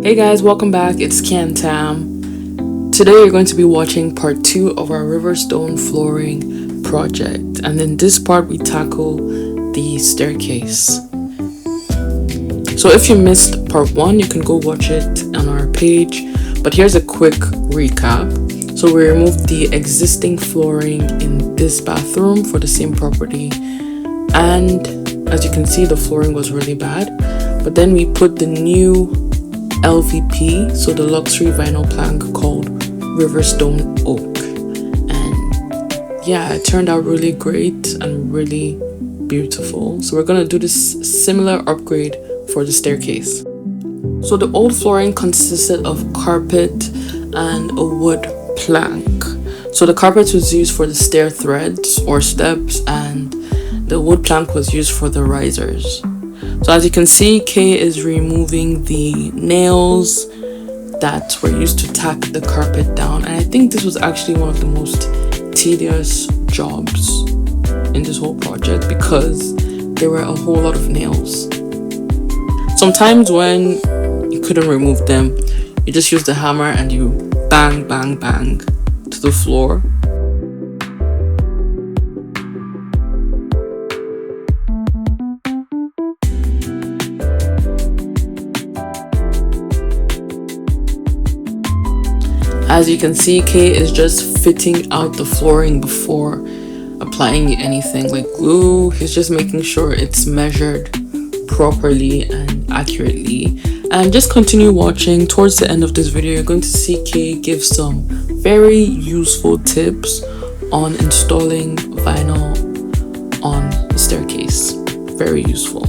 Hey guys, welcome back. It's Tam. Today we're going to be watching part 2 of our Riverstone flooring project, and in this part we tackle the staircase. So if you missed part 1, you can go watch it on our page, but here's a quick recap. So we removed the existing flooring in this bathroom for the same property, and as you can see, the flooring was really bad, but then we put the new LVP, so the luxury vinyl plank called Riverstone Oak, and yeah, it turned out really great and really beautiful. So we're gonna do this similar upgrade for the staircase. So the old flooring consisted of carpet and a wood plank. So the carpet was used for the stair threads or steps, and the wood plank was used for the risers. So as you can see, Kay is removing the nails that were used to tack the carpet down, and I think this was actually one of the most tedious jobs in this whole project because there were a whole lot of nails. Sometimes when you couldn't remove them, you just use the hammer and you bang bang bang to the floor. As you can see, Kay is just fitting out the flooring before applying anything like glue. He's just making sure it's measured properly and accurately. And just continue watching. Towards the end of this video, you're going to see Kay give some very useful tips on installing vinyl on the staircase. Very useful.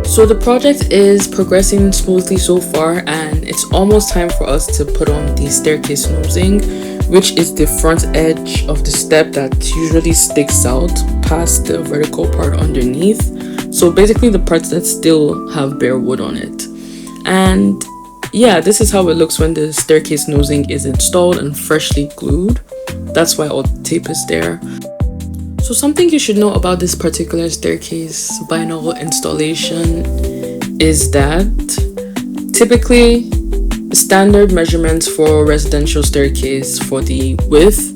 So the project is progressing smoothly so far, and it's almost time for us to put on the staircase nosing, which is the front edge of the step that usually sticks out past the vertical part underneath. So basically the parts that still have bare wood on it. And yeah, this is how it looks when the staircase nosing is installed and freshly glued. That's why all the tape is there. So something you should know about this particular staircase vinyl installation is that typically the standard measurements for residential staircase for the width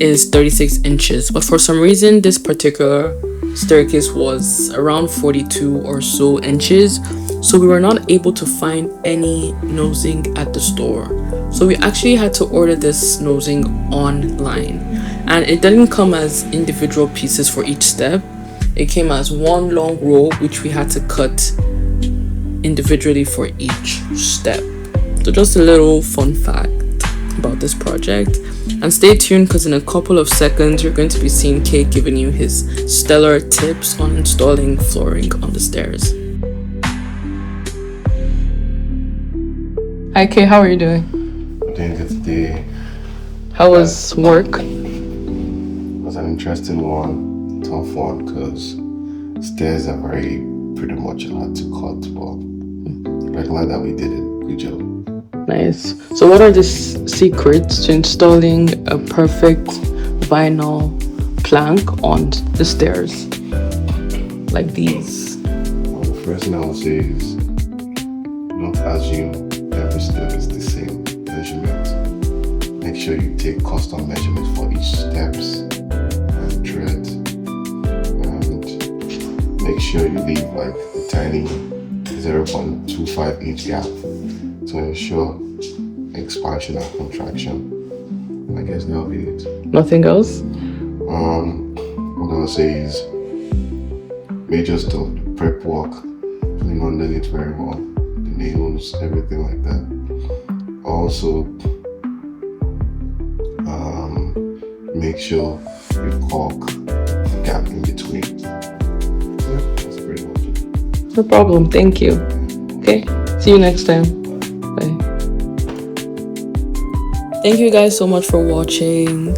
is 36 inches, but for some reason this particular staircase was around 42 or so inches, so we were not able to find any nosing at the store. So we actually had to order this nosing online, and it didn't come as individual pieces for each step. It came as one long roll which we had to cut individually for each step. So just a little fun fact about this project, and stay tuned because in a couple of seconds you're going to be seeing Kay giving you his stellar tips on installing flooring on the stairs. Hi Kay, how are you doing? Doing good today. How was work? It was an interesting one, tough one, because stairs are pretty much hard to cut, but we're glad that we did it. Good job. Nice. So what are the secrets to installing a perfect vinyl plank on the stairs like these? Well, the first thing I would say is don't assume every step is the same measurement. Make sure you take custom measurements for each steps and thread, and make sure you leave like a tiny 0.25 inch gap to ensure expansion and contraction. I guess that'll be it. Nothing else? What I would say is major stuff, the prep work, putting underneath very well, the nails, everything like that. Also, make sure you caulk the gap in between. Yeah, that's pretty much it. No problem, thank you. Okay, see you next time. Bye. Thank you guys so much for watching.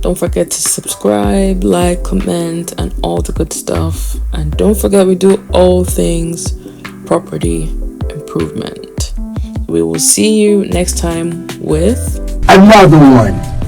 Don't forget to subscribe, like, comment, and all the good stuff. And don't forget, we do all things property improvement. We will see you next time with another one.